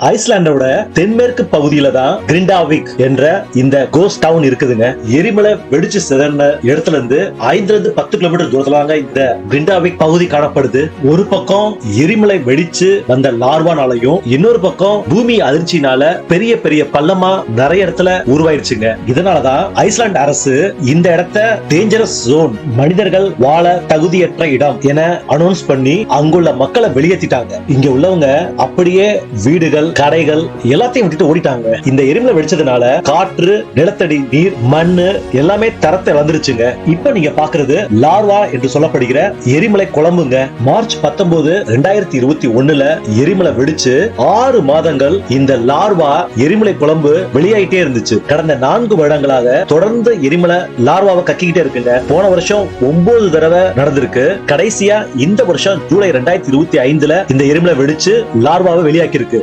ஐஸ்லாண்டோட தென்மேற்கு பகுதியில தான் கிரிண்டாவிக் என்ற இந்த கோஸ்ட் டவுன் இருக்குதுங்க. எரிமலை வெடிச்சு சிதறின இடத்துல இருந்து 5-10 கிலோமீட்டர் தூரத்துல இந்த கிரிண்டாவிக் பகுதி காணப்படுது. ஒரு பக்கம் எரிமலை வெடிச்சு வந்த லார்வானாலையும், இன்னொரு பக்கம் பூமி அதிர்ச்சினால பெரிய பெரிய பள்ளமா நிறைய இடத்துல உருவாயிருச்சுங்க. இதனாலதான் ஐஸ்லாந்து அரசு இந்த இடத்தை டேஞ்சரஸ் ஜோன், மனிதர்கள் வாழ தகுதியற்ற இடம் என அனௌன்ஸ் பண்ணி அங்குள்ள மக்களை வெளியேற்றிட்டாங்க. இங்க உள்ளவங்க அப்படியே வீடுகள், கடைகள் எல்லாத்தையும் விட்டுட்டு ஓடிட்டாங்க. இந்த எரிமலை வெடிச்சதுனால காற்று, நிலத்தடி நீர், மண்ணு எல்லாமே தரத்தை வந்துருச்சுங்க. இப்ப நீங்க பாக்குறது லார்வா என்று சொல்லப்படுகிற எரிமலை குழம்புங்க. மார்ச் 19, 2021 எரிமலை வெடிச்சு 6 மாதங்கள் இந்த லார்வா எரிமலை குழம்பு வெளியாயிட்டே இருந்துச்சு. கடந்த 4 வருடங்களாக தொடர்ந்து எரிமலை லார்வாவை கக்கிக்கிட்டே இருக்குங்க. போன வருஷம் 9 தடவை நடந்திருக்கு. கடைசியா இந்த வருஷம் ஜூலை 2025 இந்த எரிமலை வெடிச்சு லார்வாவை வெளியாக்கி இருக்கு.